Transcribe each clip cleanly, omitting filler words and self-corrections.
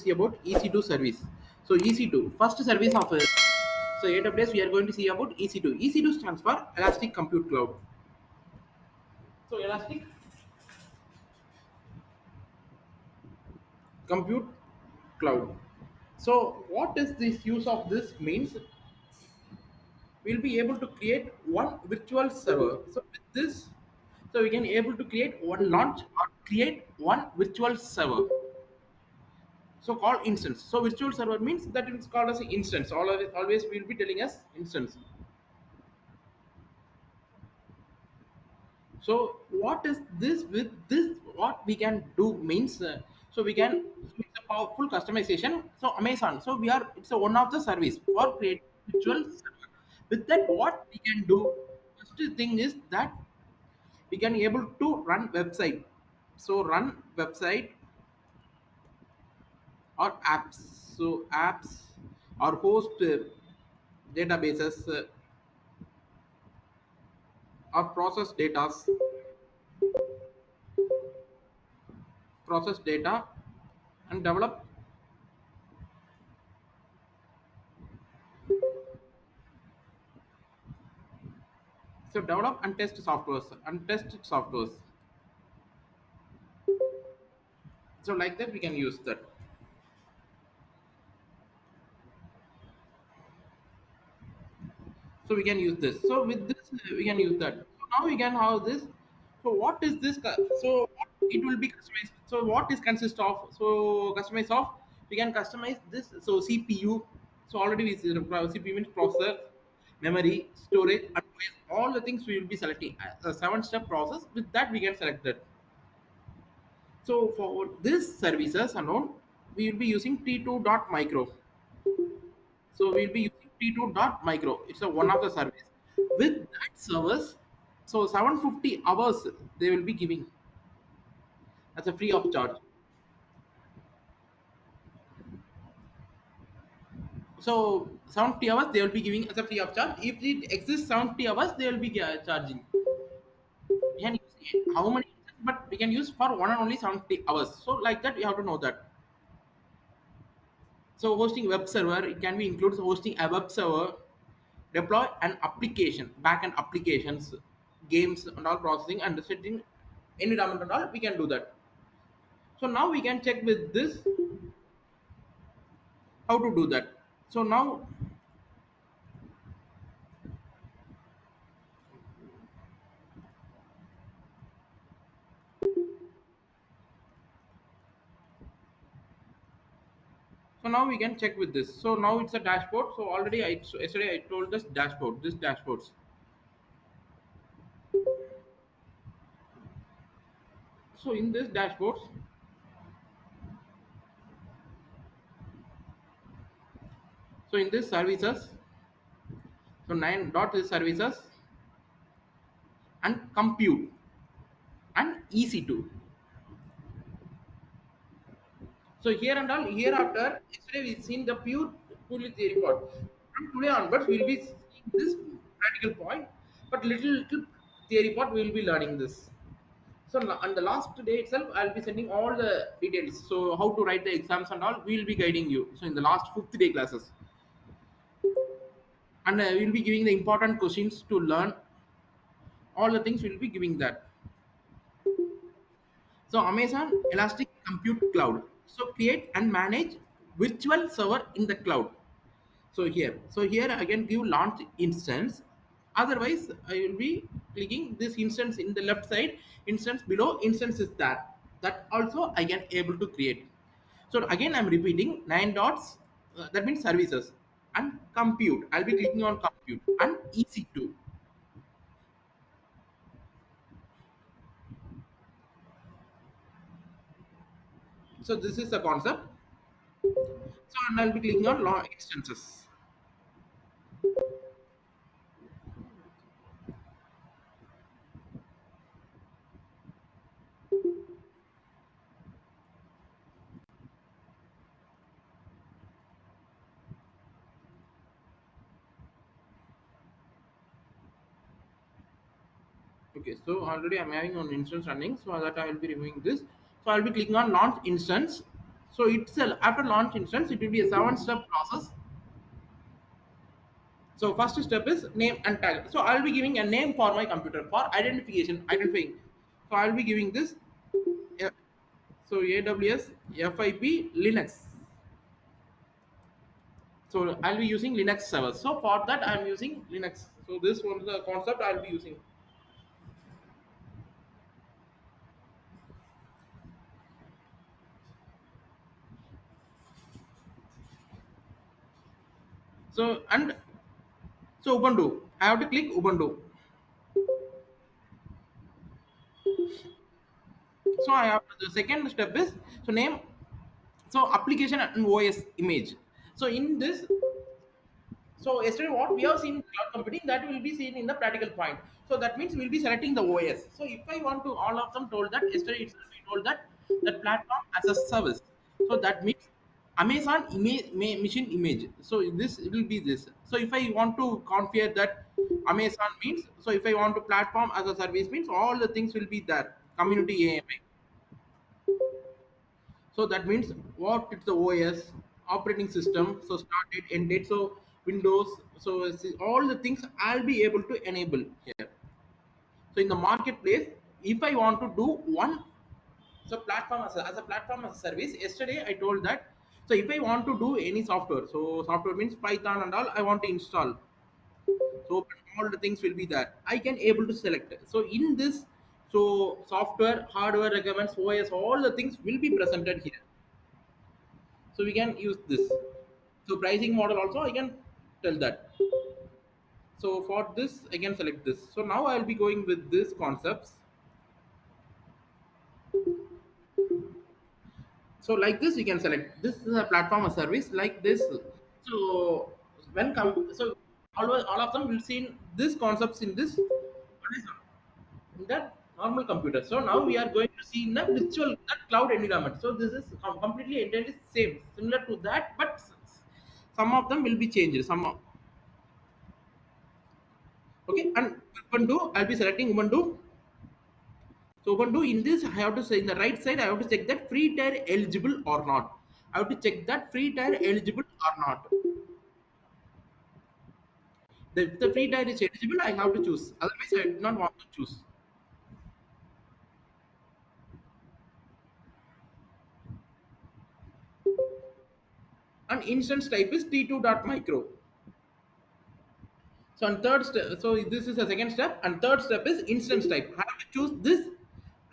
see about EC2 service. So EC2, first service of so AWS, we are going to see about EC2. EC2 stands for Elastic Compute Cloud. So Elastic Compute Cloud. So what is this use of this means? We'll be able to create one virtual server. So with this, so we can able to create one launch or create one virtual server. So called instance. So virtual server means that it's called as an instance. Always will be telling us instance. So what is this with this? What we can do means so we can so it's a powerful customization. So Amazon. So we are it's a one of the service for create virtual server. With that, what we can do? First thing is that we can able to run website. So run website or apps. So apps or host databases or process data and develop and test softwares. So like that we can use that. So we can use this. So with this we can use that. So now we can have this. So what is this? So what it will be customized. So what is consist of? So customize of we can customize this. So CPU. So already we see the CPU means processor, memory, storage, and all the things we will be selecting. A seven-step process. With that we can select that. So for this services alone, we will be using T2 dot micro. So we'll be using T2 dot micro. It's a one of the service. With that service, so 750 hours they will be giving as a free of charge. So 70 hours they will be giving as a free of charge. If it exists 70 hours, they will be charging. We can use how many, but we can use for one and only 70 hours. So like that, you have to know that. So hosting web server, it can be includes hosting a web server, deploy an application, backend applications, games and all processing and setting environment and all, we can do that. So now we can check with this how to do that. So now we can check with this. So now it's a dashboard. So already yesterday I told this dashboard, this dashboards. So in this dashboards, so in this services, so nine dot is services and compute and EC2. So here and all hereafter, yesterday we seen the purely theory part. From today onwards, we will be seeing this practical point, but little theory part we will be learning this. So on the last day itself, I'll be sending all the details. So how to write the exams and all, we will be guiding you. So in the last fifth day classes, and we'll be giving the important questions to learn. All the things we'll be giving that. So Amazon Elastic Compute Cloud. So create and manage virtual server in the cloud. So here again give launch instance. Otherwise, I will be clicking this instance in the left side. Instance below instance is that. That also I can able to create. So again, I'm repeating nine dots. That means services and compute. I'll be clicking on compute and EC2. So this is the concept. So and I'll be clicking on law instances. Okay, so already I'm having an instance running, so that I will be removing this. So I'll be clicking on launch instance. So it's a, after launch instance, it will be a seven-step process. So first step is name and tag. So I'll be giving a name for my computer for identifying. So I'll be giving this. Yeah. So AWS FIP Linux. So I'll be using Linux servers. So for that I'm using Linux. So this one is the concept I'll be using. So and so Ubuntu. I have to click Ubuntu. So I have the second step is so name. So application and OS image. So in this, so yesterday what we have seen in cloud computing that will be seen in the practical point. So that means we'll be selecting the OS. So if I want to, all of them told that yesterday itself we told that that platform as a service. So that means Amazon image machine image. So this it will be this. So if I want to configure that Amazon means, so if I want to platform as a service means all the things will be there. Community AMI. So that means what it's the OS operating system. So start date, end date. So Windows. So all the things I'll be able to enable here. So in the marketplace, if I want to do one, so platform as a platform as a service. Yesterday I told that. So if I want to do any software, so software means Python and all, I want to install. So all the things will be there. I can able to select. So in this, so software, hardware requirements, OS, all the things will be presented here. So we can use this. So pricing model also I can tell that. So for this I can select this. So now I'll be going with this concepts. So like this you can select, this is a platform or service like this. So when come, so all of them will see in this concepts in this in that normal computer. So now we are going to see in the virtual that cloud environment. So this is completely entirely same, similar to that, but some of them will be changed. Some okay, and Ubuntu, I'll be selecting Ubuntu. So Ubuntu in this, I have to say in the right side, I have to check that free tier eligible or not. I have to check that free tier eligible or not. If the free tier is eligible, I have to choose. Otherwise, I do not want to choose. And instance type is T2.micro. So and third step, so this is the second step, and third step is instance type. I have to choose this.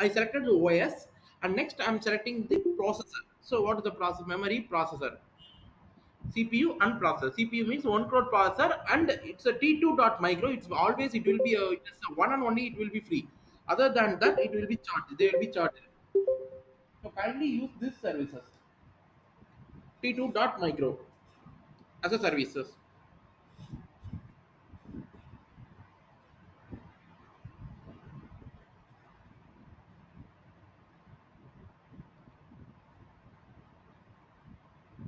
I selected the OS, and next I'm selecting the processor. So what is the process? Memory processor. CPU and processor. CPU means one crore processor, and it's a T2 dot micro. It's always it will be a, it's a one and only it will be free. Other than that, it will be charged. They will be charged. So kindly use these services. T2 dot micro as a services.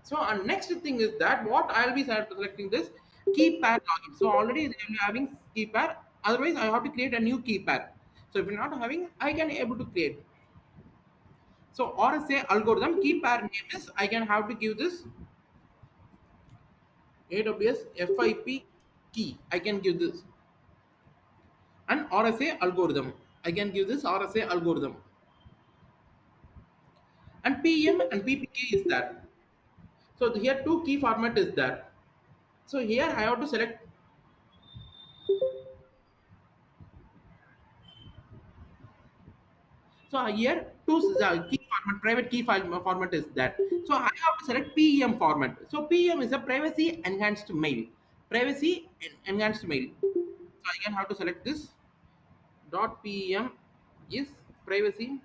So and next thing is that what I'll be selecting this key pair login. So already they will be having key pair. Otherwise, I have to create a new key pair. So if you're not having, I can able to create. So RSA algorithm key pair name is I can have to give this AWS FIP key. I can give this and RSA algorithm. I can give this RSA algorithm and PM and PPK is that. So here two key format is there. So here I have to select. So here two key format, private key file format is that. So I have to select PEM format. So PEM is a privacy enhanced mail. Privacy enhanced mail. So I can have to select this dot PEM is privacy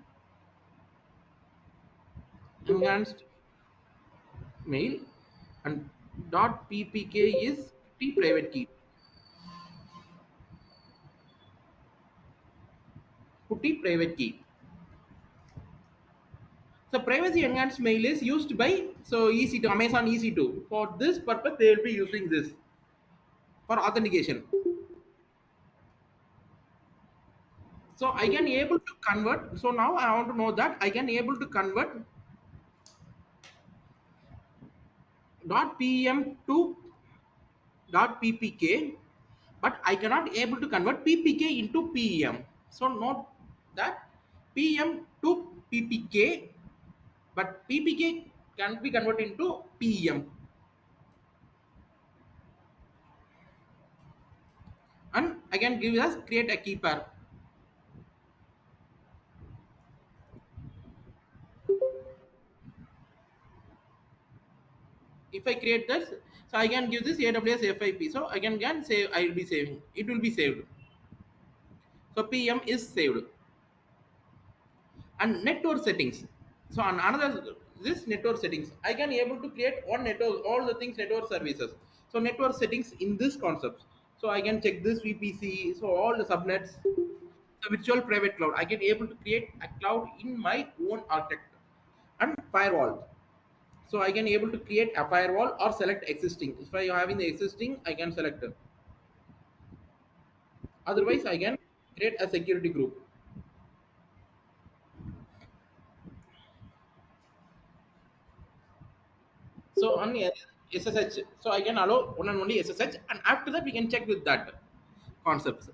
enhanced mail and dot ppk is the private key, putty private key. So privacy enhanced mail is used by so EC2 Amazon EC2. For this purpose, they will be using this for authentication. So I can able to convert. So now I want to know that I can able to convert dot pem to dot ppk, but I cannot able to convert ppk into pem. So note that pem to ppk, but ppk can be converted into pem. And I can give us create a key pair. If I create this, so I can give this AWS FIP. So I can save. I will be saving. It will be saved. So PM is saved. And network settings. So on another this network settings, I can able to create one network, all the things network services. So network settings in this concept. So I can check this VPC. So all the subnets. The virtual private cloud. I can able to create a cloud in my own architecture. And firewall. So I can able to create a firewall or select existing. If I having the existing, I can select it. Otherwise, I can create a security group. So on SSH, so I can allow one and only SSH, and after that we can check with that concepts.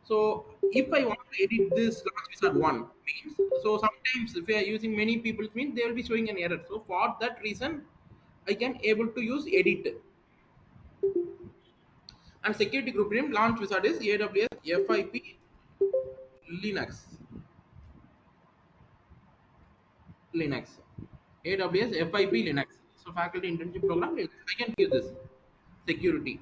So if I want to edit this launch wizard one means, so sometimes if we are using many people means they will be showing an error. So for that reason, I can able to use edit, and security group name launch wizard is AWS FIP Linux. Linux. AWS FIP Linux. So faculty internship program, Linux. I can give this security.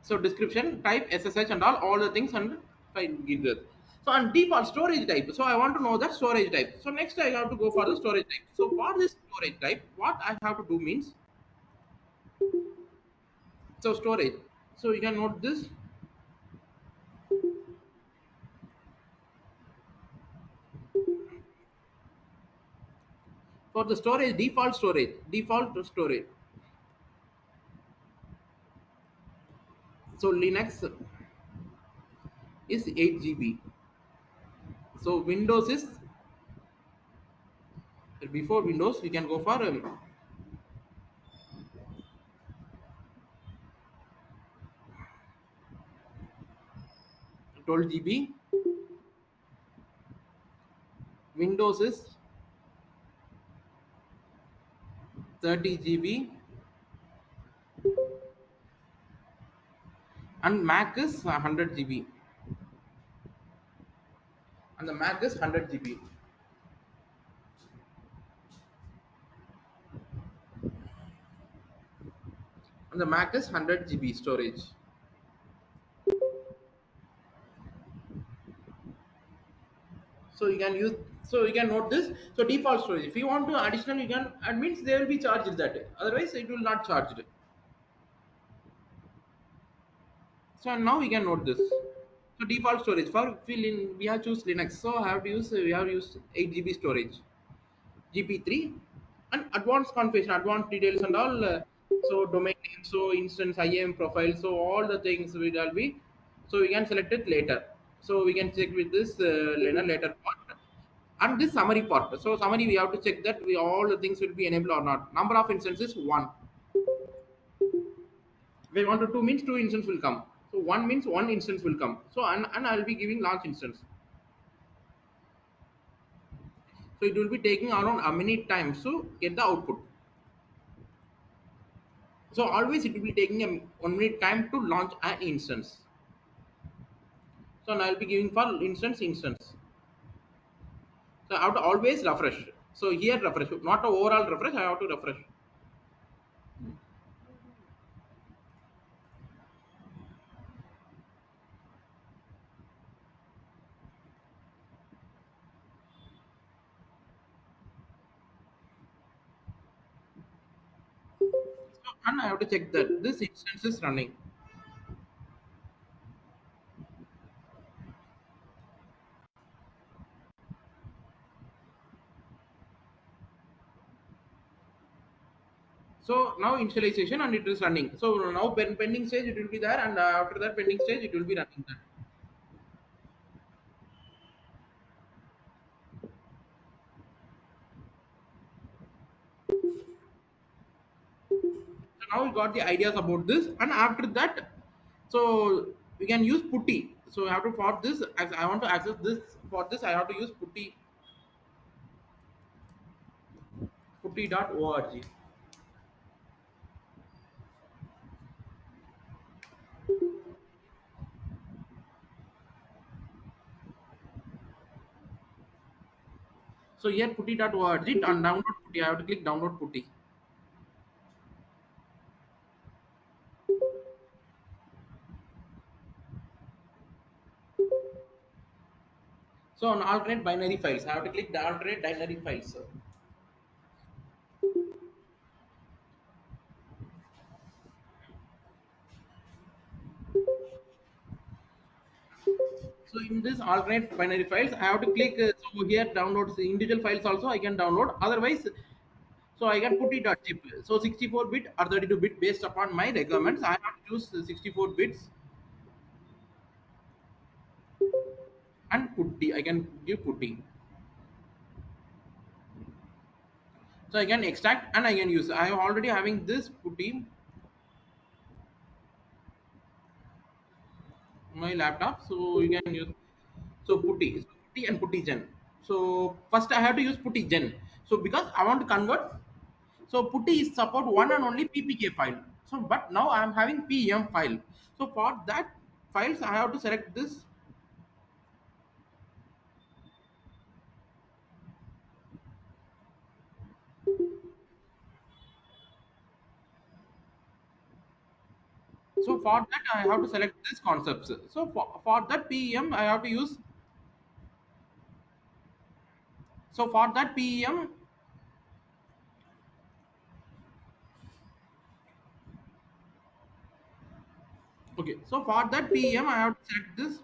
So description, type, SSH and all the things, and I give this. So on default storage type. So I want to know that storage type. So next I have to go for the storage type. So for this storage type, what I have to do means, so storage. So you can note this for the storage, default storage. So Linux is 8 GB. So Windows is, before Windows we can go for 12 GB. Windows is 30 GB, and Mac is 100 GB, and the Mac is 100 GB, and the Mac is 100 GB storage. So you can use, so you can note this. So default storage. If you want to additional, you can. It means they will be charged that. Otherwise, it will not charge it. So now we can note this. So default storage for fill in, we have choose Linux. So I have to use, we have used 8 GB storage. GP3 and advanced configuration, advanced details and all. So domain name, so instance, IAM profile, so all the things will be. So we can select it later. So we can check with this later part. And this summary part. So summary we have to check that we all the things will be enabled or not. Number of instances one. We want to two means two instance will come. So one means one instance will come. So and I will be giving launch instance. So it will be taking around a minute time to get the output. So always it will be taking a 1 minute time to launch an instance. So now I'll be giving for instance. So I have to always refresh. So here refresh, not a overall refresh. I have to refresh. So, and I have to check that this instance is running. So now initialization and it is running. So now pending stage it will be there, and after that pending stage it will be running there. now we got the ideas about this, and after that, so we can use putty. So I have to for this, as I want to access this, for this I have to use putty.org. So here putty.org and download putty. I have to click download putty. So on alternate binary files, I have to click the alternate binary files. So in this alternate binary files, I have to click. So here downloads the individual files also I can download. Otherwise, so I can put it at chip. So 64 bit or 32 bit based upon my requirements. I have to use the 64 bits and putty. I can give putty. So I can extract and I can use. I am already having this putty on my laptop. So you can use. So putty and putty gen. So first I have to use putty gen. So because I want to convert. So putty is support one and only PPK file. So but now I am having PM file. So for that files I have to select this. So for that I have to select this concepts. So for that PM I have to use. So for that PM, okay. So for that PM I have to select this.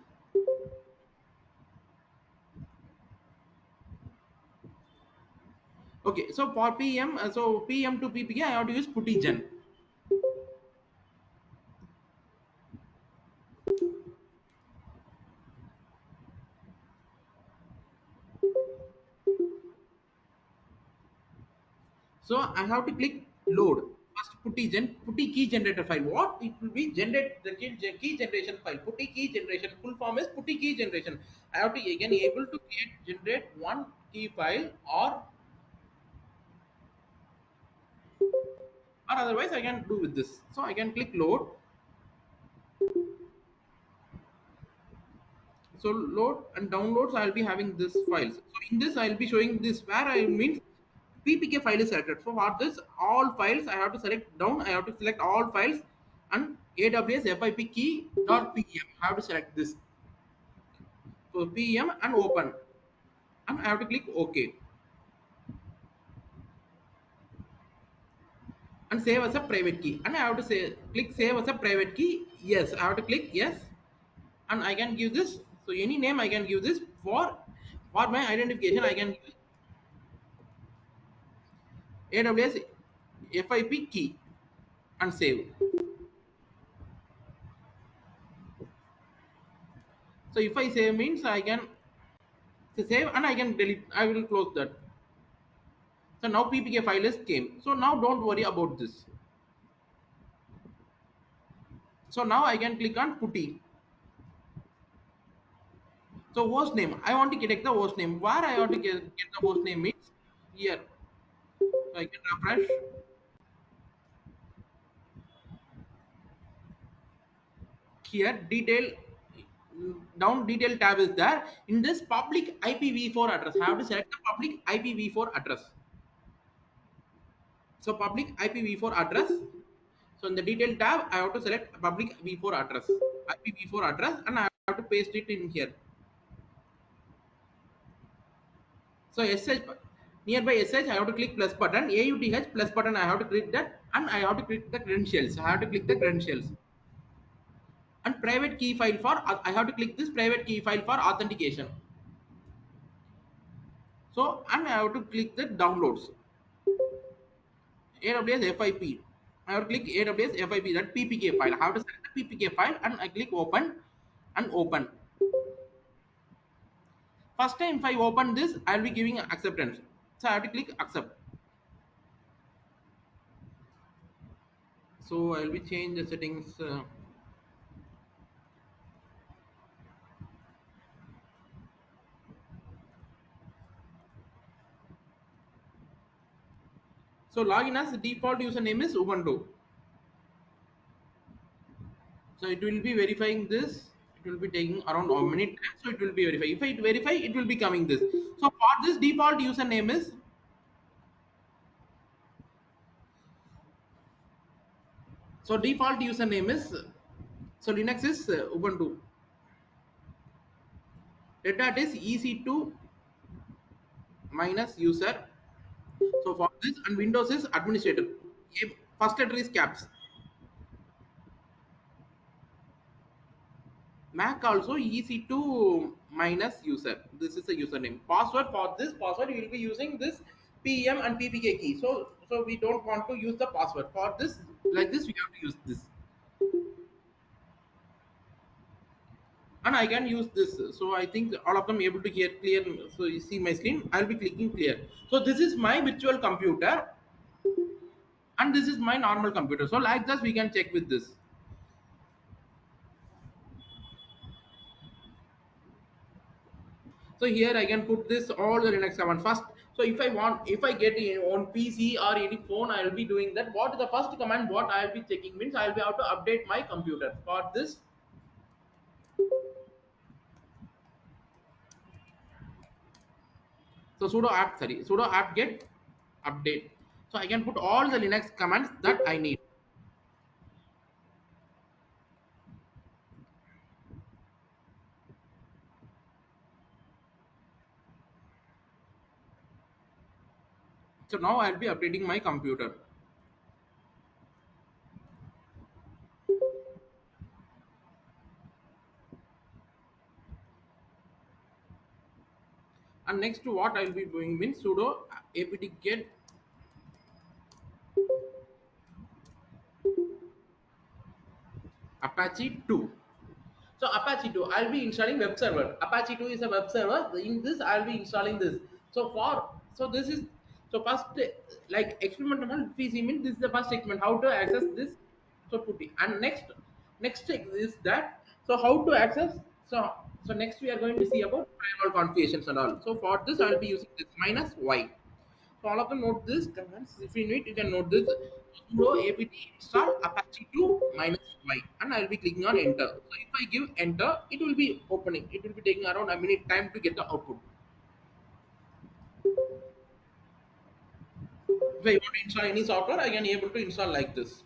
Okay. So for PM, so PM to PPK I have to use putty gen. So I have to click load. First putty gen, putty key generator file. What it will be generate the key generation file. Putty key generation. Full form is putty key generation. I have to again able to create generate one key file or otherwise I can do with this. So I can click load. So load and downloads I'll be having this files. So in this I'll be showing this where I means PPK file is selected. So for this all files I have to select down. I have to select all files and AWS FIP key dot PM. I have to select this. So PM and open and I have to click OK and save as a private key. And I have to say click save as a private key. Yes, I have to click yes and I can give this. So any name I can give this for my identification. I can use AWS FIP key and save. So if I save means I can save and I can delete. I will close that. So now PPK file is came. So now don't worry about this. So now I can click on putty. So host name. I want to get the host name. Where I want to get the host name means here. So I can refresh. Here detail down detail tab is there. In this public IPv4 address, I have to select the public IPv4 address. So public IPv4 address. So in the detail tab, I have to select public v4 address, IPv4 address, and I have to paste it in here. So SH nearby SH, I have to click plus button. AUTH plus button, I have to click that, and I have to click the credentials. I have to click the credentials. And private key file for I have to click this private key file for authentication. So and I have to click the downloads. AWS FIP. I have to click AWS FIP that PPK file. I have to select the PPK file and I click open and open. First time if I open this, I'll be giving acceptance. So I have to click accept. So I'll be change the settings. So login as default username is Ubuntu. So it will be verifying this. It will be taking around how many times. So it will be verify. If it verify, it will be coming this. So for this default username is, so default username is, so Linux is Ubuntu. Red Hat is EC2 minus user. So for this, and Windows is administrator. First letter is caps. Mac also EC2 minus user. This is a username. Password for this password you will be using this PM and PPK key. So we don't want to use the password for this. Like this, we have to use this, and I can use this. So I think all of them able to hear clear. So you see my screen. I'll be clicking clear. So this is my virtual computer, and this is my normal computer. So like this, we can check with this. So here I can put this all the Linux command first. So if I want, if I get it on PC or any phone, I will be doing that. What the first command what I will be checking means I will be able to update my computer. For this, so sudo apt get update. So I can put all the Linux commands that I need. So now I'll be updating my computer. And next to what I'll be doing means sudo apt get Apache 2. So Apache 2, I'll be installing web server. Apache 2 is a web server. In this, I'll be installing this. So this is, so first, like experimental PC means this is the first experiment how to access this. So put it, and next is that, so how to access. So next we are going to see about firewall configurations and all. So for this, I'll be using this minus y. So all of them note this commands. If you need, you can note this. Sudo apt install Apache 2 minus y, and I will be clicking on enter. So if I give enter, it will be opening. It will be taking around a minute time to get the output. If I want to install any software, I can able to install like this.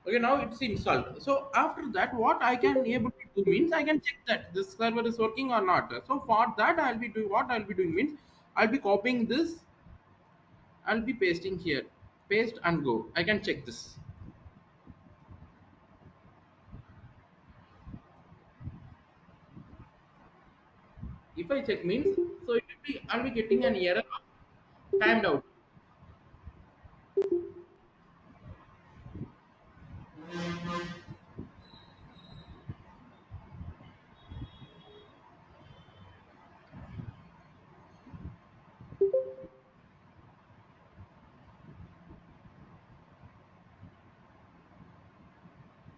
Okay, now it's installed. So after that, what I can able to do means I can check that this server is working or not. So for that, I'll be doing what I'll be doing means I'll be copying this. I'll be pasting here. Paste and go. I can check this. If I check means, so it will be I'll be getting an error of timed out.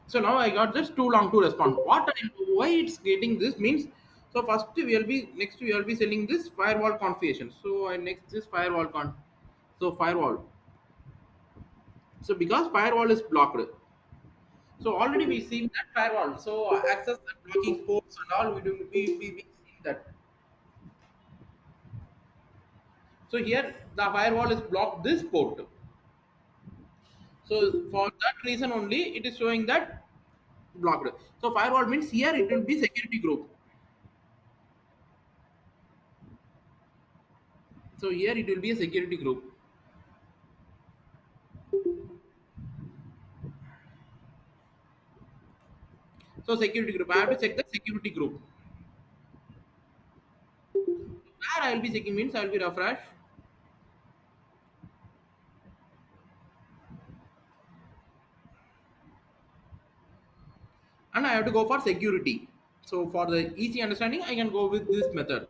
So now I got just too long to respond. Why it's getting this means, so first we will be next we will be selling this firewall configuration. So I next this firewall so firewall. So because firewall is blocked, so already we seen that firewall. So access and blocking ports and all we seen that. So here the firewall is blocked this port. So for that reason only it is showing that. blocked. So firewall means here it will be security group. So here it will be a security group. So security group. I have to check the security group. Where I will be checking means I will be refresh, and I have to go for security. So for the easy understanding, I can go with this method.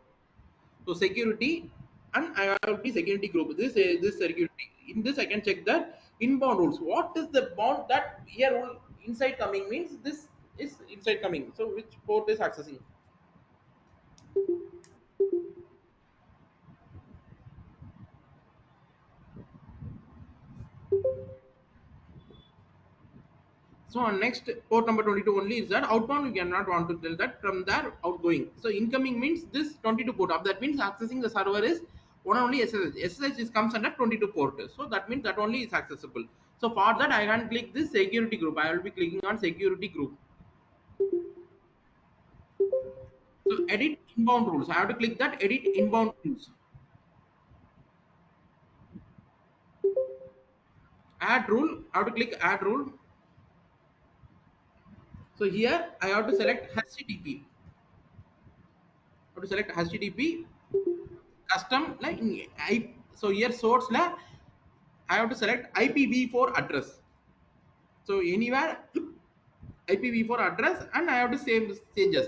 So security, and I have the security group. This security. In this, I can check the inbound rules. What is the bound that here rule inside coming means this is inside coming. So which port is accessing? So on next port number 22 only is that outbound. You cannot want to tell that from there outgoing. So incoming means this 22 port up. That means accessing the server is one only SSH. SSH is comes under 22 port. So that means that only is accessible. So for that I can click this security group. I will be clicking on security group. So edit inbound rules. I have to click that edit inbound rules. Add rule. I have to click add rule. So here I have to select HTTP. I have to select HTTP custom like so here source la I have to select IPv4 address. So anywhere IPv4 address and I have to save this changes.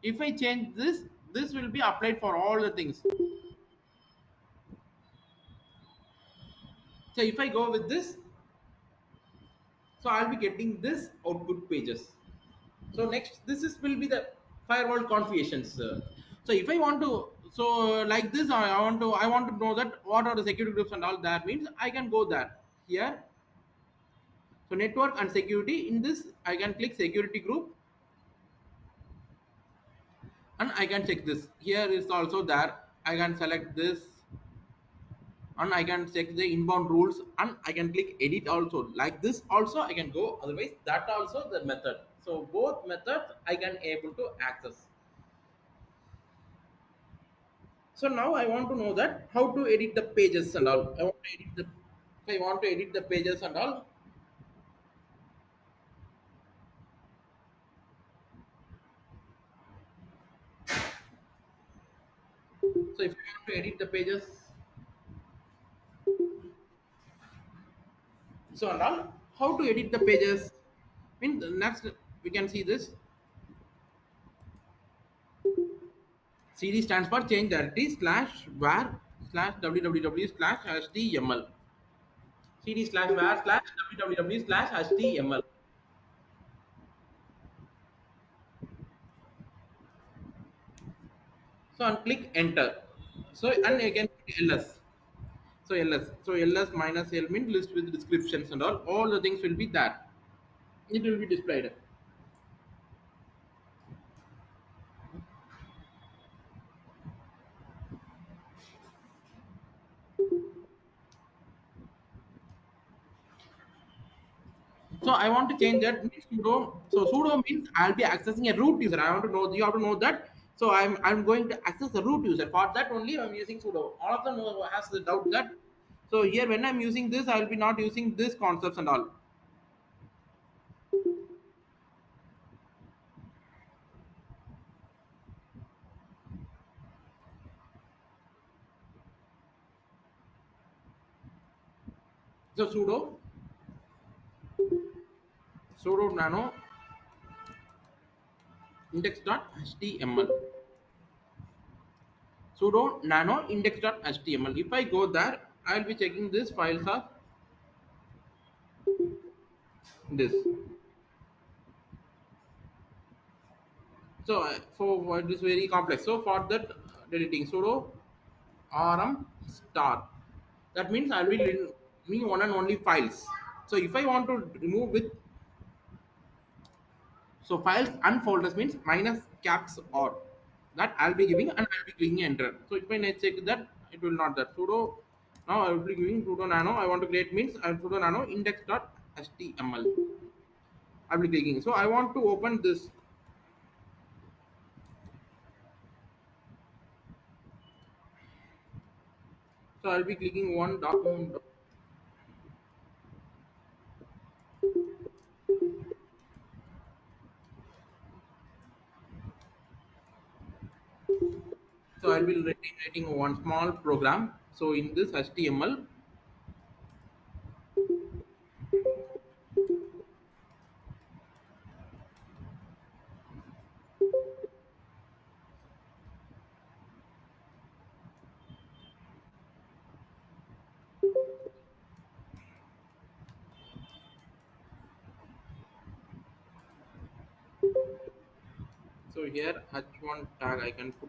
If I change this, this will be applied for all the things. So if I go with this, so I'll be getting this output pages. So next, this is will be the firewall configurations. So if I want to, so like this, I want to know that what are the security groups and all that means I can go there here. So network and security in this I can click security group and I can check this. Here is also there. I can select this and I can check the inbound rules and I can click edit also. Like this also I can go. Otherwise that also the method. So both methods I can able to access. So now I want to know that how to edit the pages and all. I want to edit the if I want to edit the pages and all. So if I want to edit the pages, so and all, how to edit the pages? In the next we can see this. CD stands for change directory slash var slash www slash html. CD slash var slash www slash html. So and click enter. So and again ls. So ls. So ls minus l means list with descriptions and all. All the things will be there. It will be displayed. So I want to change that means sudo. So sudo means I'll be accessing a root user. I want to know you have to know that. So I'm going to access the root user. For that only I'm using sudo. All of them has the doubt that. So here when I'm using this, I will be not using this concepts and all. So sudo nano index.html. Sudo nano index.html. If I go there, I'll be checking this files of this. So for it is very complex. So for that deleting sudo rm star. That means I'll be giving one and only files. So if I want to remove with so files and folders means minus caps or that I'll be giving and I'll be clicking enter. So if I check that it will not that sudo now I will be giving sudo nano I want to create means I'll sudo nano index.html. I'll be clicking. So I want to open this. So I'll be clicking one document. So I'll be writing one small program. So in this HTML, so here H1 tag I can put.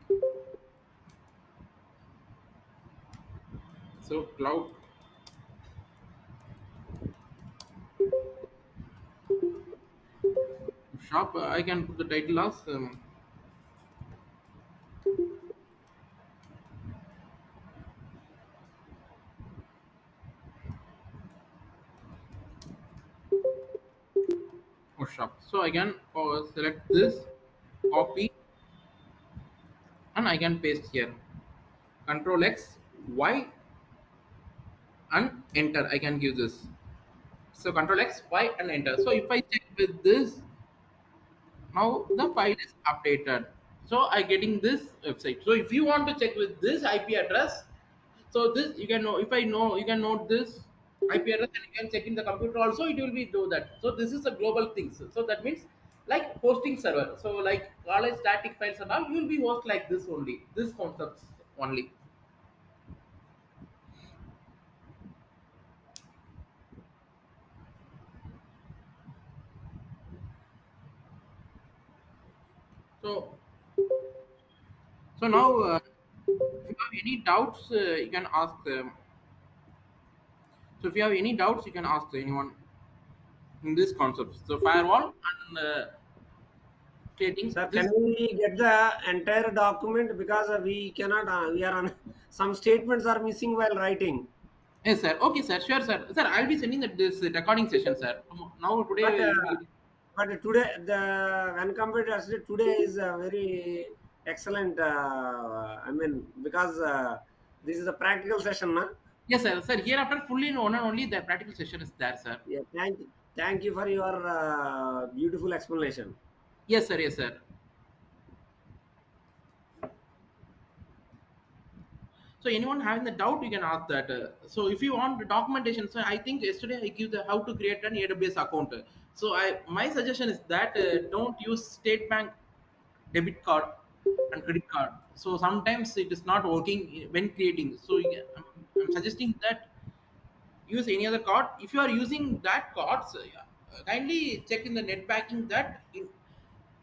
So cloud shop, I can put the title as shop. So I can select this, copy, and I can paste here. Control X, Y, and enter. I can give this. So Control X, Y, and enter. So if I check with this, now the file is updated. So I getting this website. So if you want to check with this IP address, so this you can know, if I know, you can note this IP address and you can check in the computer also, it will be do that. So this is a global thing. So that means like hosting server. So like college static files and all, you will be host like this only, this concepts only. So now if you have any doubts, you can ask them. So if you have any doubts, you can ask anyone in this concept. So firewall and creating Sir, this. can we get the entire document because we cannot, we are on some statements are missing while writing. Yes, sir. Okay, sir. Sure, sir. Sir, I'll be sending this recording session, sir. Now today But will be. today the when compared to yesterday, today is a very excellent. I mean, because this is a practical session, na? Yes, sir. Sir, hereafter fully in one and only the practical session is there, sir. Yeah, thank you for your beautiful explanation. Yes, sir. Yes, sir. So anyone having the doubt, you can ask that. So if you want the documentation, so I think yesterday I give the how to create an AWS account. So I my suggestion is that don't use State Bank debit card and credit card. So sometimes it is not working when creating. So I'm suggesting that use any other card. If you are using that card, so, yeah, kindly check in the net banking that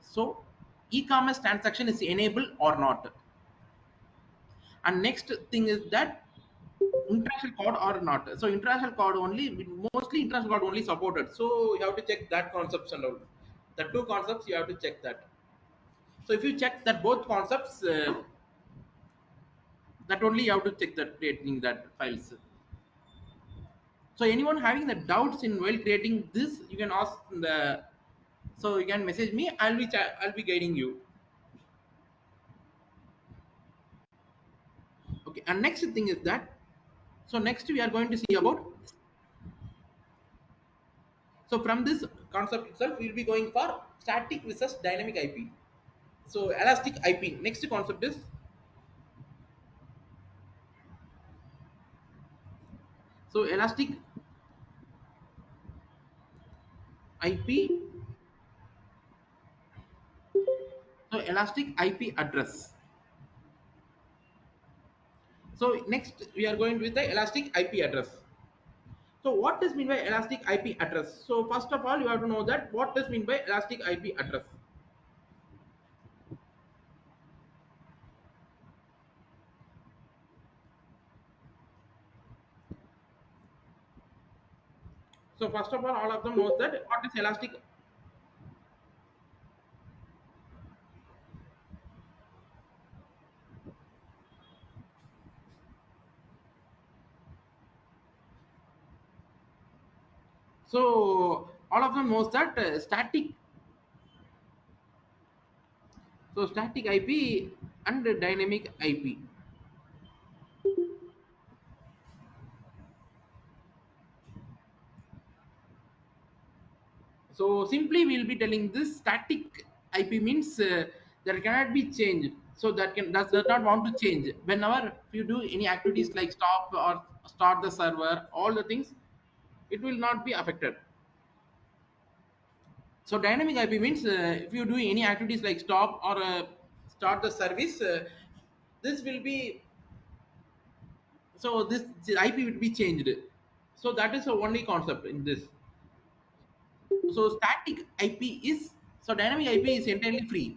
so e-commerce transaction is enabled or not. And next thing is that international code or not. So international code only, mostly international code only supported. So you have to check that concepts and all. The two concepts you have to check that. So if you check that both concepts, that only you have to check that creating that files. So anyone having the doubts in while creating this, you can ask the. So you can message me. I'll be guiding you. Okay. And next thing is that. So next we are going to see about. So from this concept itself, we'll be going for static versus dynamic IP. So elastic IP. Next concept is so elastic IP. So elastic IP address. So next we are going with the elastic IP address. So what does mean by elastic IP address? So first of all, you have to know that what does mean by elastic IP address. So first of all of them knows that what is elastic. So All of them knows that static. So static IP and dynamic IP. So simply we'll be telling this static IP means there cannot be change. So does not want to change. Whenever you do any activities like stop or start the server, all the things, it will not be affected. So dynamic IP means if you do any activities like stop or start the service, this will be, so this IP will be changed. So that is the only concept in this. So static IP is, so dynamic IP is entirely free.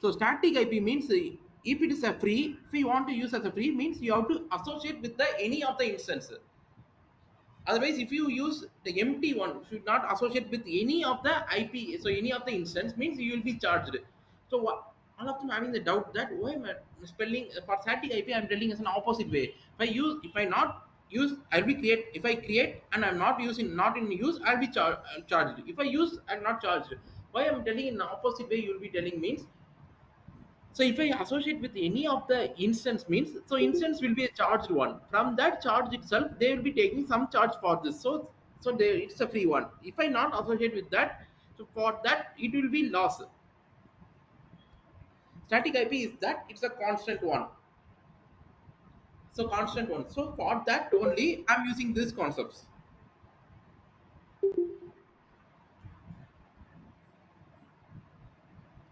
So static IP means if it is a free, if you want to use as a free means you have to associate with the any of the instance. Otherwise, if you use the empty one, should not associate with any of the IP. So any of the instance means you will be charged. So all of them having the doubt that why am I spelling for static IP? I'm telling as an opposite way. If I not use, I'll be create. If I create and I'm not using, not in use, I'll be charged. If I use, I'm not charged. Why I'm telling in the opposite way, you'll be telling means, so if I associate with any of the instance means, so instance will be a charged one. From that charge itself, they will be taking some charge for this. It's a free one. If I not associate with that, so for that it will be loss. Static IP is that it's a constant one. So constant one. So for that only I'm using these concepts.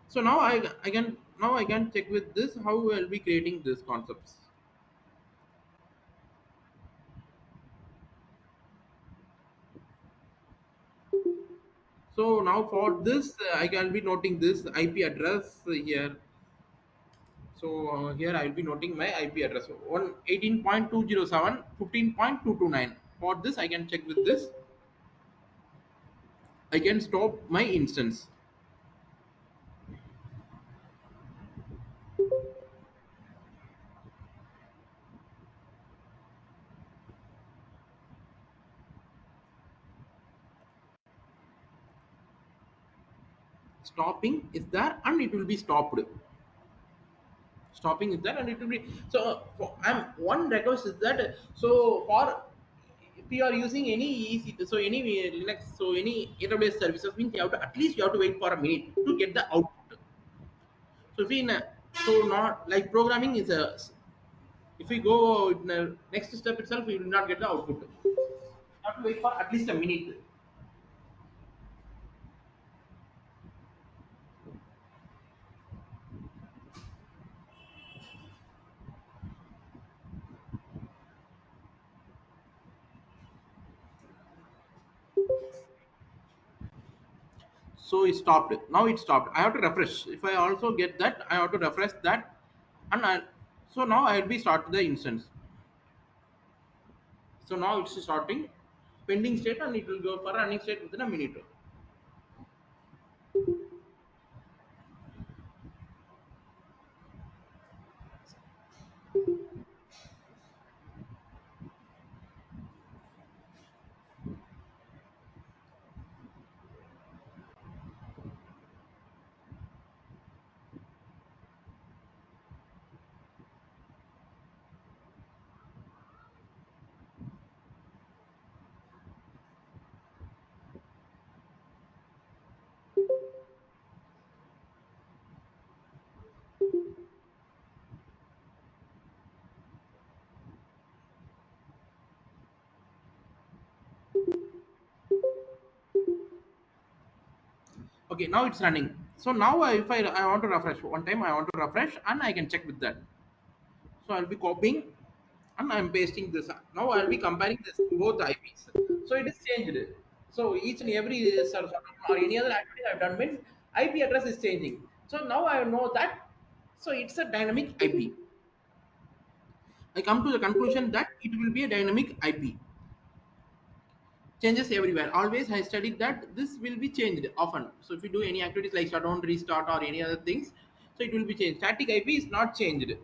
So now I can check with this how we'll be creating these concepts. So now for this I can be noting this IP address here. So here I will be noting my IP address, one 18.207.15.229. For this I can check with this. I can stop my instance. Stopping is there and it will be stopped. Stopping is there and it will be, so I'm one request is that, so for if you are using any so any Linux, so any AWS services means you have to, at least you have to wait for a minute to get the output. So if in so not like programming is a, if we go in the next step itself, we will not get the output. Have to wait for at least a minute. So it stopped. Now it stopped. I have to refresh. If I also get that, I have to refresh that, and so now I will be start the instance. So now it's starting pending state, and it will go for running state within a minute. Okay, now it's running. So now if I want to refresh one time, I want to refresh, and I can check with that. So I'll be copying and I'm pasting this. Now I'll be comparing this both IPs. So it is changed. So each and every or any other activity I've done means IP address is changing. So now I know that. So it's a dynamic IP. I come to the conclusion that it will be a dynamic IP. Changes everywhere. Always I studied that this will be changed often. So if you do any activities like shutdown, restart, or any other things, so it will be changed. Static IP is not changed.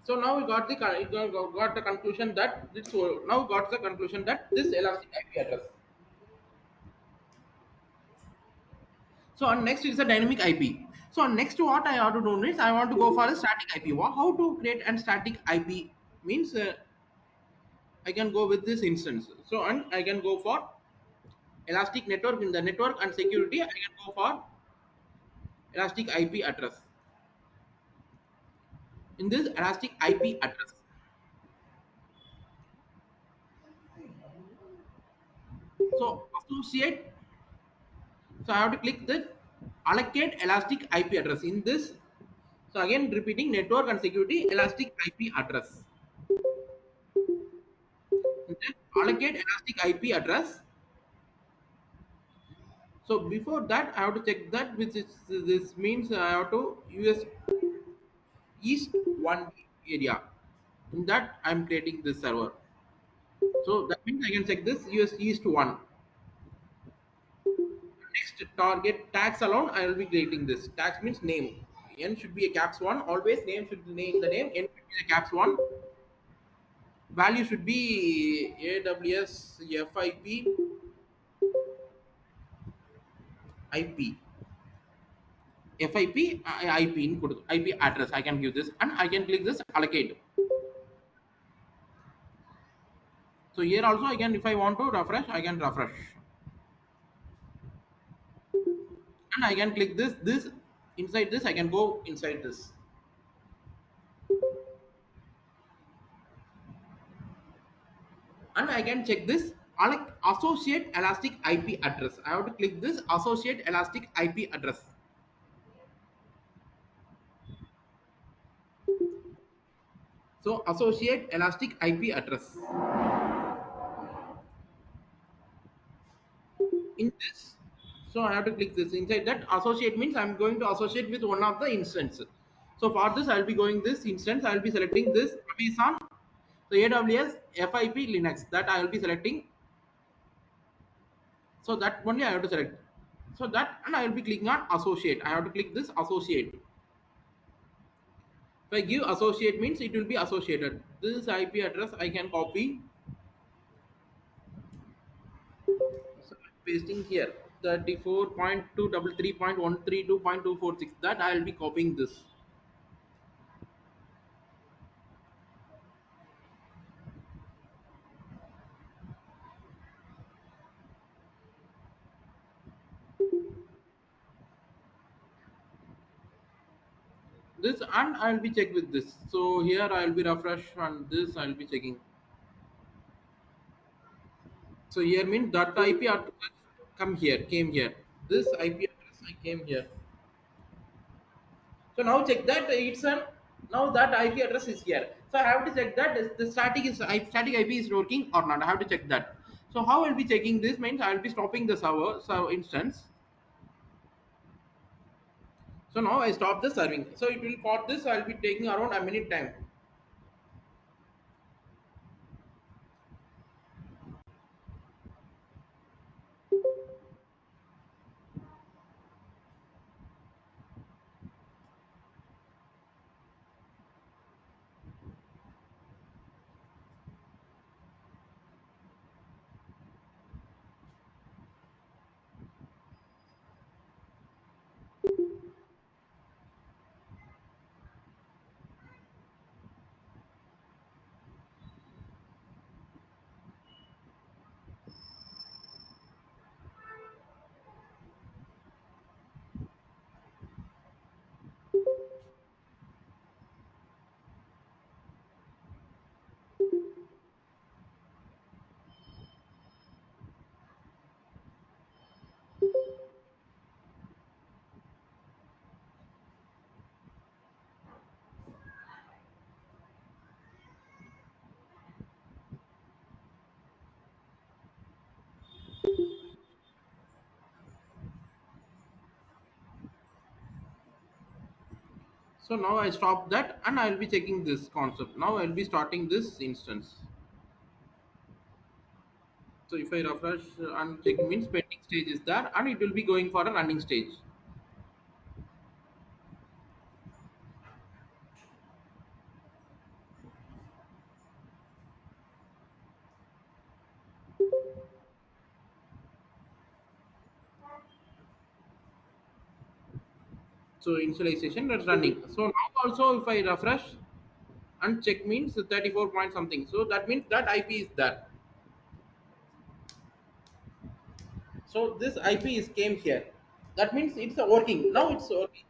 So now we got the got the conclusion that this now got the conclusion that this elastic IP address. So on next is the dynamic IP. So on next what I have to do is I want to go for a static IP. How to create a static IP means I can go with this instance. So and I can go for elastic network in the network and security. I can go for elastic IP address. In this elastic IP address, so associate. So I have to click this allocate elastic IP address in this. So again repeating network and security elastic IP address. Then allocate elastic IP address. So before that, I have to check that which is this means I have to US East one area. In that I'm creating this server. So that means I can check this US East one. Next target tags alone I will be creating this. Tags means name. N should be a caps one. Always name should be name the name. N should be the caps one. Value should be AWS FIP IP. FIP IP input IP address. I can give this and I can click this allocate. So here also I can if I want to refresh, I can refresh. And I can click this inside this I can go inside this. And I can check this associate elastic IP address. I have to click this associate elastic IP address. So associate elastic IP address. In this, so I have to click this inside that associate means I'm going to associate with one of the instances. So for this I'll be going this instance, I'll be selecting this Amazon, so AWS FIP Linux that I will be selecting. So that only I have to select. So that and I will be clicking on associate. I have to click this associate. If I give associate means it will be associated. This IP address I can copy. So I'm pasting here 34.233.132.246. That I will be copying this. This and I'll be check with this. So here I'll be refresh and this I'll be checking. So here means that IP address come here, came here. This IP address I came here. So now check that it's an now that IP address is here. So I have to check that the static IP is working or not. I have to check that. So how I'll be checking this means I'll be stopping the server instance. So now I stop the serving. So it will for this I'll be taking around a minute time. So now I stop that and I'll be checking this concept. Now I'll be starting this instance. So if I refresh and check means pending stage is there and it will be going for a running stage. So initialization is running. So now also if I refresh and check means 34 point something. So that means that IP is there. So this IP is came here. That means it's working. Now it's working.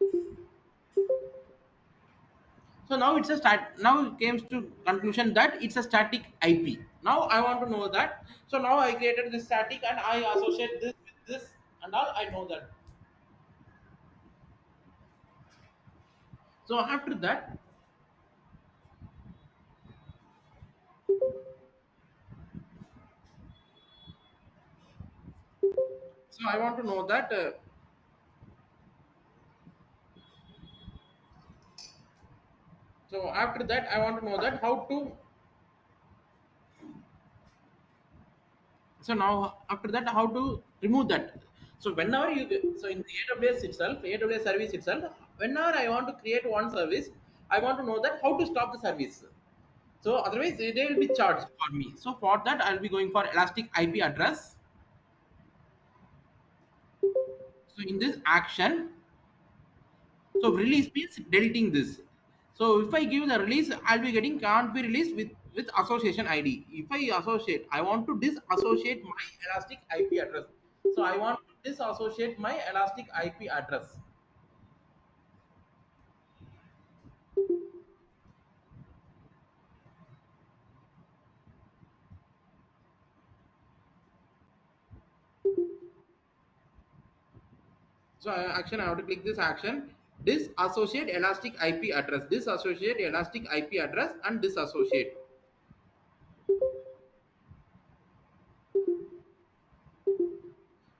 So now it's a start. Now it comes to conclusion that it's a static IP. Now I want to know that. So now I created this static and I associate this with this and all. I know that. So after that, so I want to know that. So after that, I want to know that how to. So now after that, how to remove that. So whenever so in the AWS itself, AWS service itself, whenever I want to create one service, I want to know that how to stop the service. So otherwise they will be charged for me. So for that I'll be going for elastic IP address. So in this action, so release means deleting this. So if I give the release, I'll be getting can't be released with association ID. If I associate, I want to disassociate my elastic IP address. So I want to disassociate my elastic IP address. So action, I have to click this action. Disassociate elastic IP address. Disassociate elastic IP address and disassociate.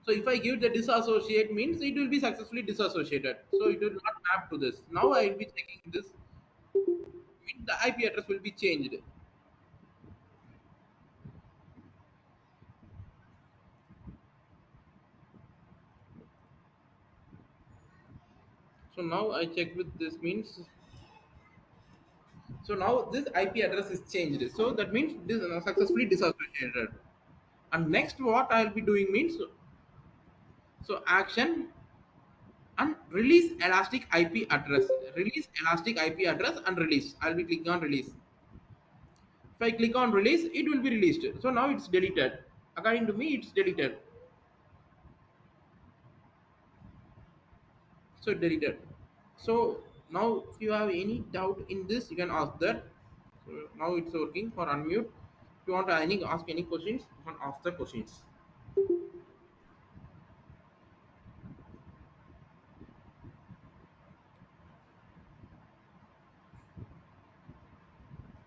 So if I give the disassociate means it will be successfully disassociated. So it will not map to this. Now I will be checking this. Means the IP address will be changed. So now I check with this means. So now this IP address is changed. So that means this is successfully disassociated. And next what I will be doing means so action and release elastic IP address. Release elastic IP address and release. I'll be clicking on release. If I click on release, it will be released. So now it's deleted. According to me, it's deleted. So deleted. So now if you have any doubt in this, you can ask that. So now it's working for unmute. If you want to ask any questions, you can ask the questions.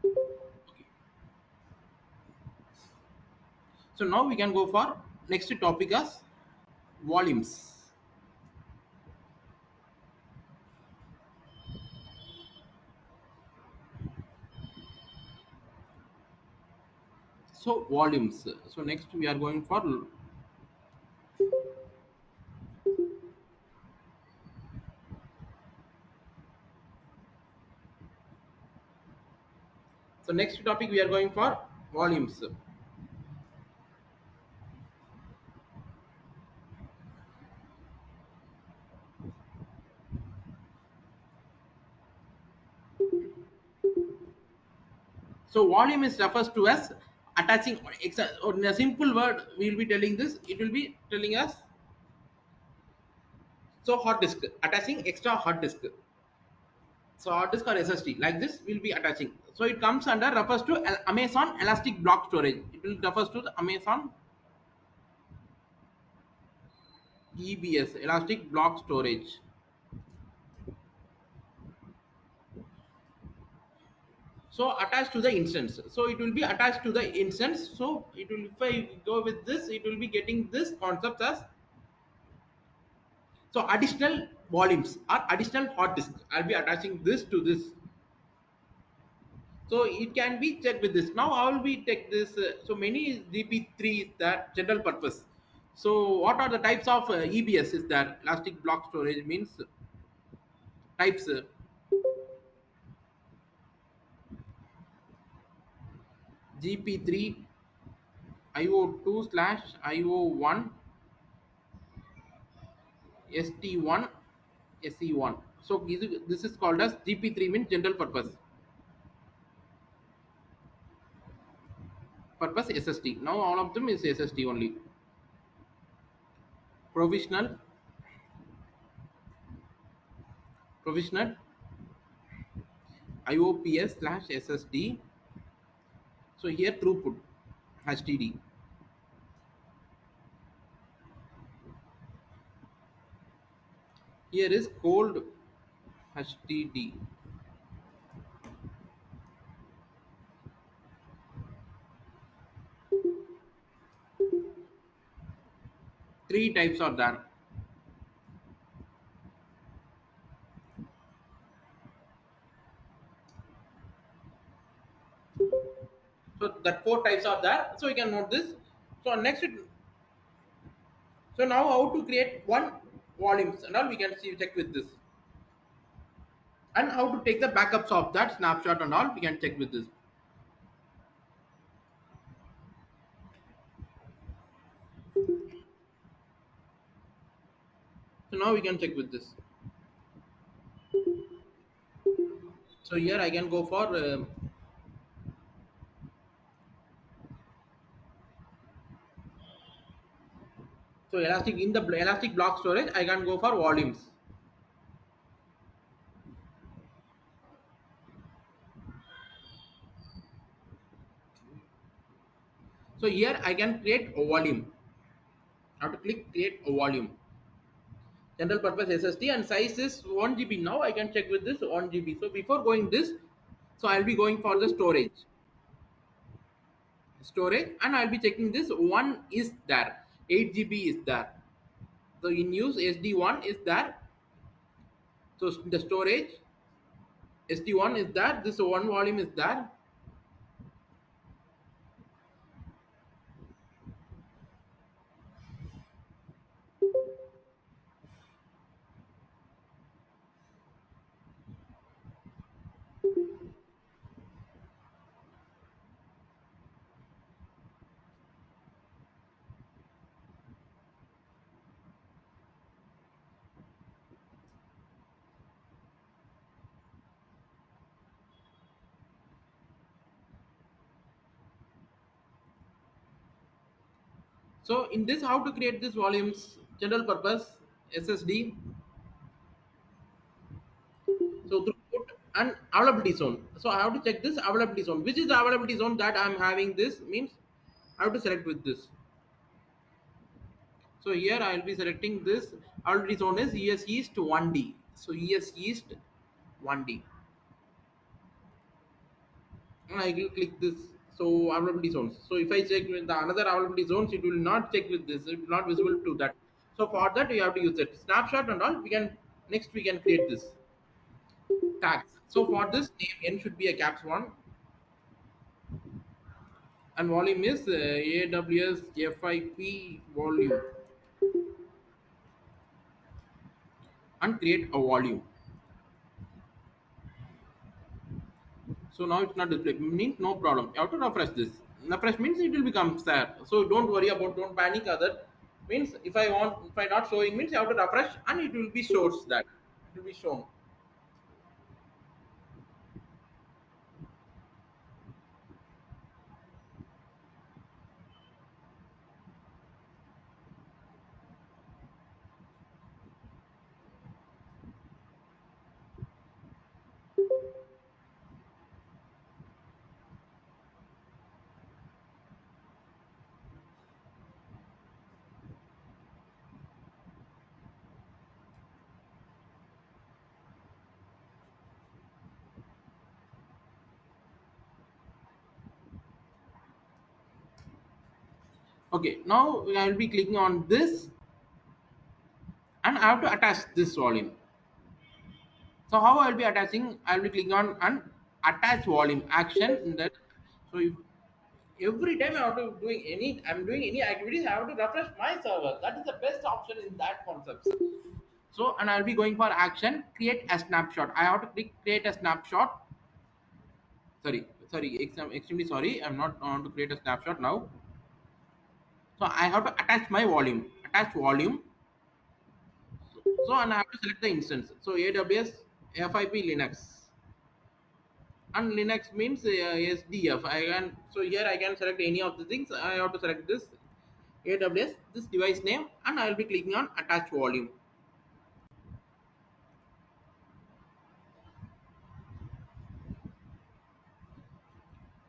Okay. So now we can go for next topic as volumes. So volumes. So next we are going for so next topic we are going for volumes. So volume is refers to as attaching or in a simple word we will be telling this. It will be telling us so hard disk attaching extra hard disk. So hard disk or SSD like this will be attaching. So it comes under refers to Amazon Elastic Block Storage. It will refers to the Amazon EBS Elastic Block Storage. So attached to the instance. So it will be attached to the instance. So it will if I go with this, it will be getting this concept as so additional volumes or additional hard disk. I'll be attaching this to this. So it can be checked with this. Now I will be take this. So many GP3 is that general purpose. So what are the types of EBS is that elastic block storage means types GP3 IO2 slash IO1 ST1 SE1. So this is called as GP3 means general purpose SSD. Now all of them is SSD only. Provisional provisional IOPS slash SSD. So here throughput HDD. Here is cold HDD. Three types are there. So that four types are there. So you can note this. So next, so now how to create one volumes and all we can see check with this, and how to take the backups of that snapshot and all we can check with this. So now we can check with this. So here I can go for so elastic in the elastic block storage I can go for volumes. So here I can create a volume. I have to click create a volume. General purpose SSD and size is 1 GB. Now I can check with this 1 GB. So before going this, so I'll be going for the storage, and I'll be checking this one is there, 8 GB is there. So in use SD1 is there. So the storage SD1 is there. This one volume is there. So in this, how to create this volumes? General purpose SSD. So throughput and availability zone. So I have to check this availability zone. Which is the availability zone that I'm having? This means I have to select with this. So here I will be selecting this availability zone is ES East 1D. So ES East 1D. And I will click this. So availability zones. So if I check with the another availability zones, it will not check with this. It will not visible to that. So for that we have to use it. Snapshot and all. We can next we can create this tags. So for this name n should be a caps one, and volume is AWS FIP volume, and create a volume. So now it's not display means no problem. You have to refresh this. Refresh means it will become there. So don't worry about, don't panic other means if I not showing means you have to refresh and it will be shows that it will be shown. Okay, now I will be clicking on this and I have to attach this volume. So how I'll be attaching? I'll be clicking on and attach volume action in that. So if every time I have to doing any I'm doing any activities, I have to refresh my server. That is the best option in that concept. So and I'll be going for action, create a snapshot. I have to click create a snapshot. Sorry, extremely sorry. I'm not on to create a snapshot now. So I have to attach my volume. Attach volume. So and I have to select the instance. So AWS FIP Linux, and Linux means SDF. I can, so here I can select any of the things. I have to select this AWS, this device name, and I will be clicking on attach volume.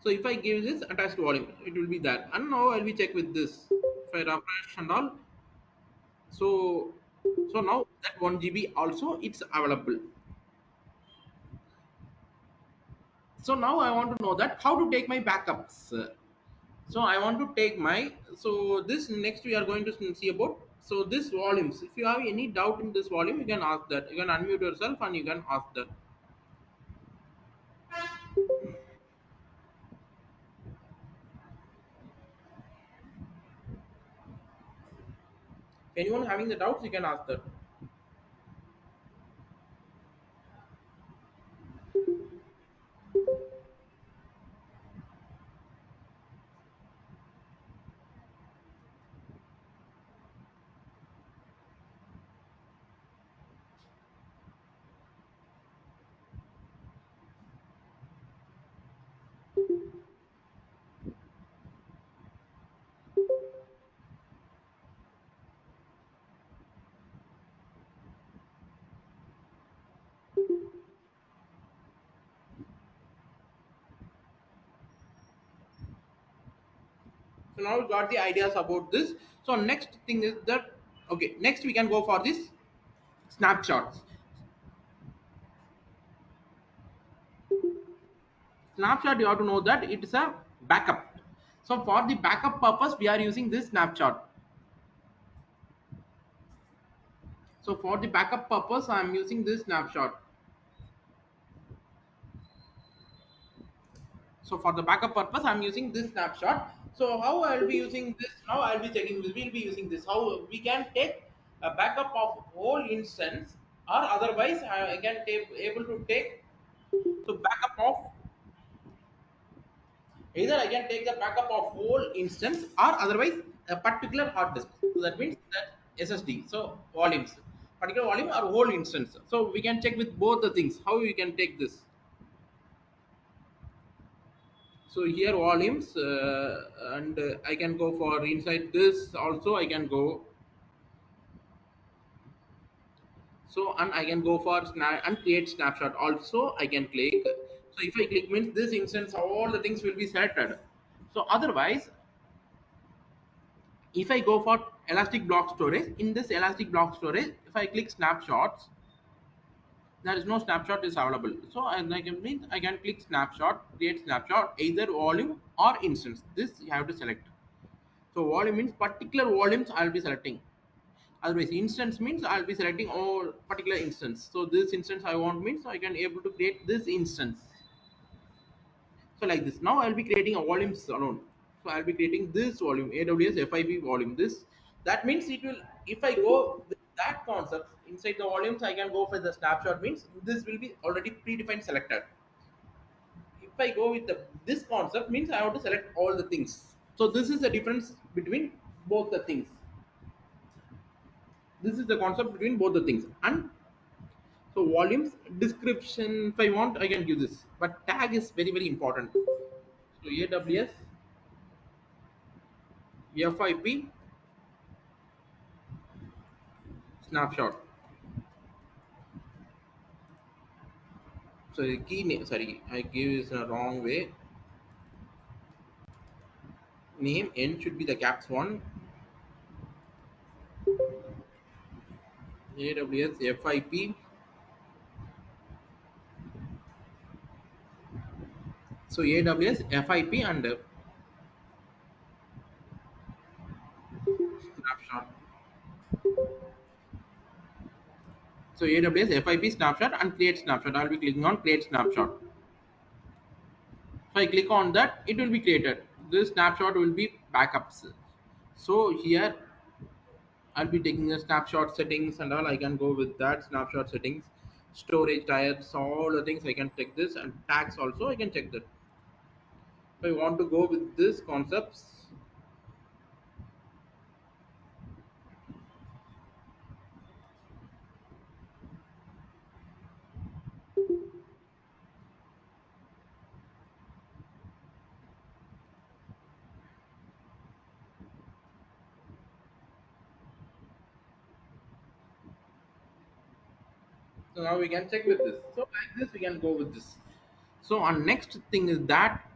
So if I give this attached volume, it will be that. And now I'll be check with this. If I refresh and all, so now that 1 GB also it's available. So now I want to know that how to take my backups. So I want to take my, so this next we are going to see about, so this volumes. If you have any doubt in this volume, you can ask that. You can unmute yourself and you can ask that. Anyone having the doubts, you can ask that. So now we got the ideas about this. So next thing is that, okay, next we can go for this snapshots. Snapshot, you have to know that it is a backup. So for the backup purpose, we are using this snapshot. So for the backup purpose, I am using this snapshot. So for the backup purpose, I'm using this snapshot. So how I'll be using this now? I'll be checking. We'll be using this. How we can take a backup of whole instance, or otherwise I can take able to take so backup of, either I can take the backup of whole instance or otherwise a particular hard disk. So that means that SSD. So volumes, particular volume or whole instance. So we can check with both the things. How we can take this? So here volumes, and I can go for inside this also. I can go, so and I can go for snap and create snapshot also. I can click. So if I click means this instance, all the things will be selected. So otherwise, if I go for elastic block storage, in this elastic block storage, if I click snapshots, there is no snapshot is available. So I can mean I can click snapshot, create snapshot, either volume or instance. This you have to select. So volume means particular volumes I'll be selecting. Otherwise, instance means I'll be selecting all particular instance. So this instance I want means I can able to create this instance. So like this. Now I'll be creating a volumes alone. So I'll be creating this volume, AWS FIP volume. This, that means it will, if I go with that concept inside the volumes, I can go for the snapshot means this will be already predefined selected. If I go with this concept means I have to select all the things. So this is the difference between both the things. This is the concept between both the things. And so volumes description, if I want, I can give this. But tag is very very important. So AWS FIP snapshot. So the key name, sorry, I gave this in a wrong way. Name N should be the caps one. AWS FIP. So AWS FIP and snapshot. So AWS FIP snapshot and create snapshot. I'll be clicking on create snapshot. So I click on that, it will be created. This snapshot will be backups. So here I'll be taking the snapshot settings and all. I can go with that snapshot settings, storage types, all the things I can check this, and tags also I can check that. If I want to go with this concepts, So now we can check with this. So like this we can go with this. So on next thing is that,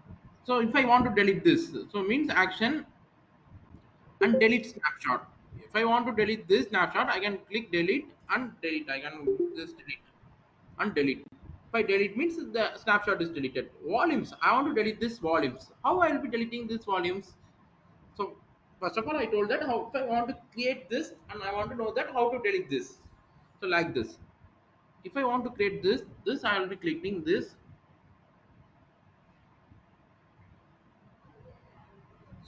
so if I want to delete this, so means action and delete snapshot. If I want to delete this snapshot, I can click delete and delete. I can just delete and delete. If I delete means the snapshot is deleted. Volumes. I want to delete this volumes. How I will be deleting these volumes? So first of all, I told that how if I want to create this and I want to know that how to delete this. So like this. If I want to create this I will be clicking this.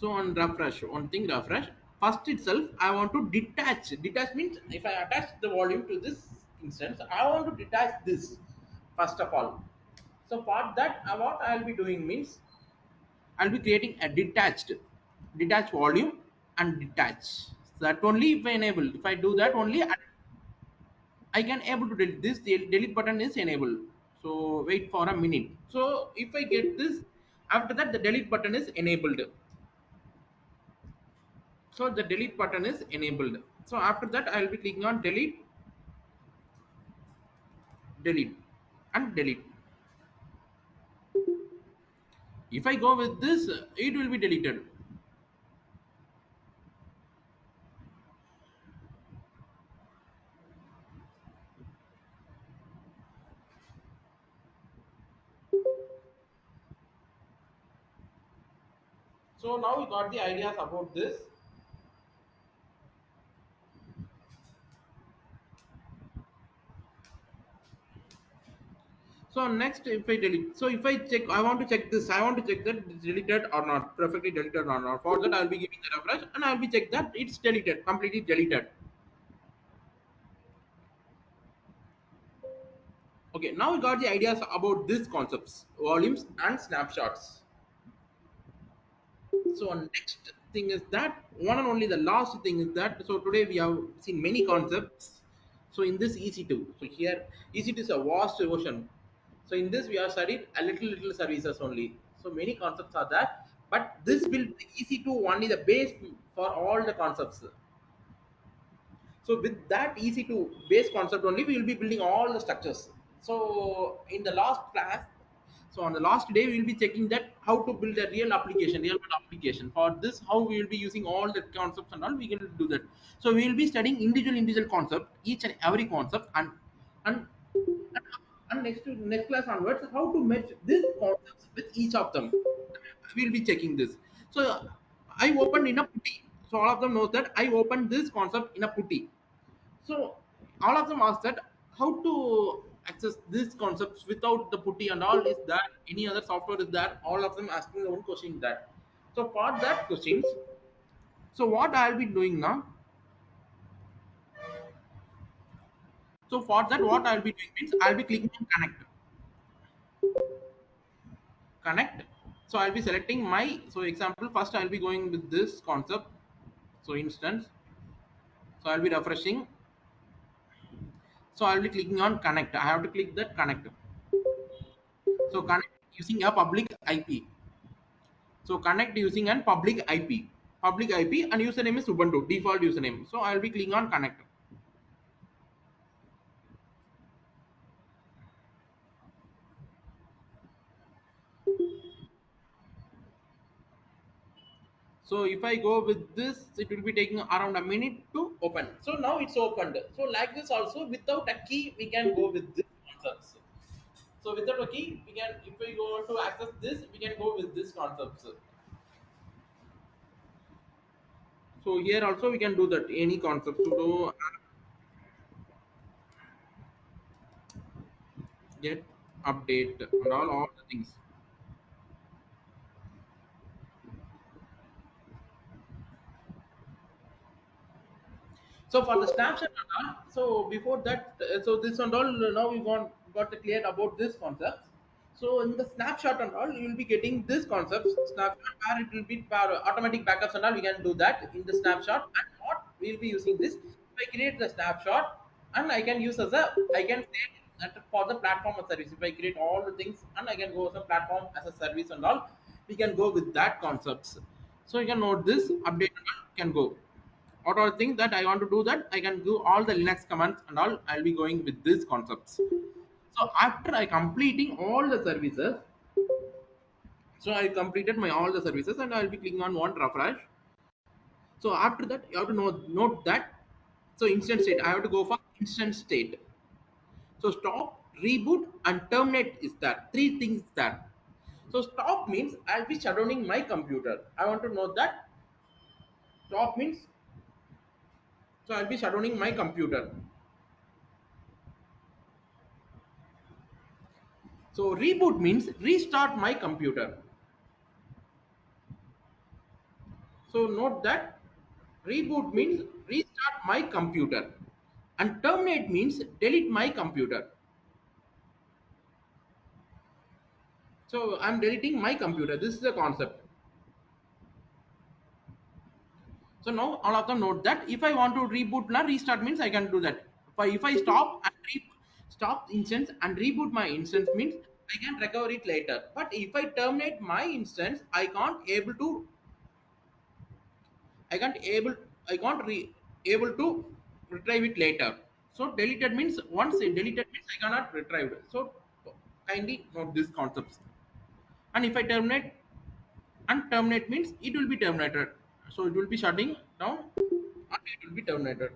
So on refresh, one thing refresh. First itself, I want to detach. Detach means if I attach the volume to this instance, I want to detach this first of all. So for that, what I'll be doing means I'll be creating a detached volume and detach. So that only if I enable. If I do that only, I can able to delete this. The delete button is enabled. So wait for a minute. So if I get this, after that the delete button is enabled. So the delete button is enabled. So after that I will be clicking on delete, delete and delete. If I go with this, it will be deleted. So now we got the ideas about this. So next, if I delete, so if I check, I want to check this. I want to check that it's deleted or not, perfectly deleted or not. For that, I'll be giving the refresh and I'll be check that it's deleted, completely deleted. Okay, now we got the ideas about these concepts, volumes and snapshots. So next thing is that one and only the last thing is that, so today we have seen many concepts. So in this EC2, so here EC2 is a vast ocean. So in this we have studied a little services only. So many concepts are there, but this will EC2 only the base for all the concepts. So with that EC2 base concept only, we will be building all the structures. So in the last class, so on the last day, we will be checking that how to build a real application, real world application. For this, how we will be using all the concepts and all, we can do that. So we will be studying individual concept, each and every concept, and and next class onwards, how to match these concepts with each of them. We'll be checking this. So I opened in a putty. So all of them knows that I opened this concept in a putty. So all of them ask that how to access these concepts without the putty and all, is that any other software is there? All of them asking their own question that. So for that questions, so what I'll be doing now. So for that, what I'll be doing means I'll be clicking on connect. So I'll be selecting my, so example first I'll be going with this concept. So instance. So I'll be refreshing. So I'll be clicking on connect. I have to click that connect. So connect using a public IP. So connect using an public IP. Public IP and username is Ubuntu, default username. So I'll be clicking on connect. So if I go with this, it will be taking around a minute to open. So now it's opened. So like this also, without a key, we can go with this concepts. So without a key, we can, if we go to access this, we can go with this concepts. So here also we can do that, any concept. So do get update and all the things. So for the snapshot and all, so before that, so this and all, now we got clear about this concept. So in the snapshot and all, you will be getting this concept snapshot where it will be automatic backups and all. We can do that in the snapshot, and what we will be using this. If I create the snapshot, and I can use as a, I can say that for the platform of service. If I create all the things and I can go as a platform as a service and all, we can go with that concepts. So you can note this update and all can go. what are things that I want to do, that I can do all the Linux commands and all. I'll be going with these concepts. So after I completing all the services, so I completed my all the services and I'll be clicking on one refresh. So after that, you have to note that. So instant state, I have to go for instant state. So stop, reboot, and terminate is that. Three things that. So stop means I'll be shutdowning my computer. I want to know that. Stop means, so I'll be shutdowning my computer. So reboot means restart my computer. So note that reboot means restart my computer. And terminate means delete my computer. So I'm deleting my computer. This is the concept. So now all of them note that if I want to reboot or restart means I can do that. If I stop and stop instance and reboot my instance means I can recover it later. But if I terminate my instance, I can't able to retrieve it later. So deleted means once it deleted means I cannot retrieve it. So kindly note these concepts. And if I terminate, and terminate means it will be terminated. So it will be shutting down and it will be terminated.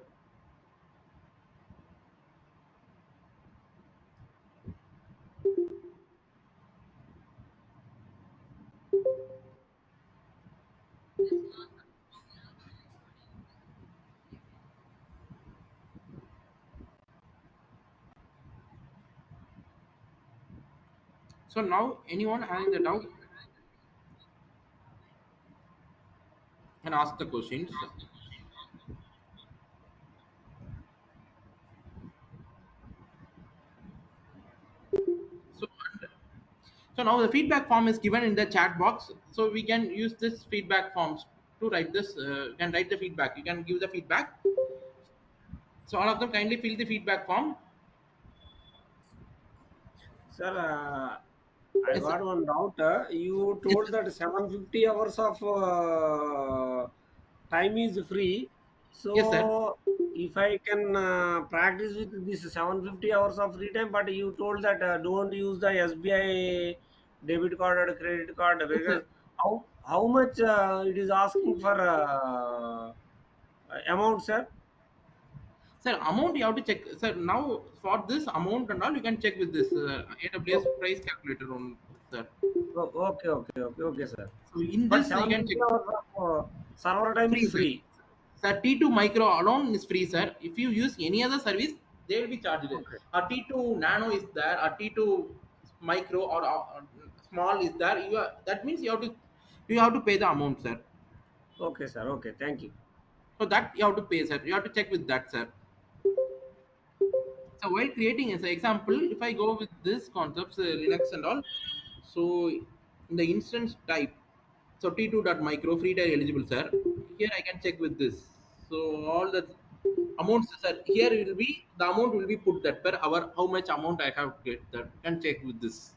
So now anyone having the doubt can ask the questions. So, so now the feedback form is given in the chat box. So we can use this feedback forms to write this. You can write the feedback. You can give the feedback. So all of them kindly fill the feedback form. Sir, I Yes, sir. got one doubt. You Yes, told sir. that 750 hours of time is free. Yes, sir. So, if I can practice with this 750 hours of free time, but you told that don't use the SBI debit card or credit card, Yes, sir. because how much it is asking for amount, sir? Sir, amount you have to check. Sir, now for this amount and all, you can check with this AWS Oh, price calculator on, sir. okay, sir. So in But this you can 750 check. hours of server time Free, is sir. free. Sir, T2 micro alone is free, sir. If you use any other service, they will be charged. Okay. A T2 nano is there, a T2 micro or small is there. That means you have to pay the amount, sir. Okay, sir. Okay, thank you. So that you have to pay, sir. You have to check with that, sir. So while creating as an example, if I go with this concepts, Linux and all, so in the instance type, so T2.micro free tier eligible, sir. Here I can check with this. So all the amounts, sir. Here will be the amount will be put that per hour. How much amount I have to get that can check with this.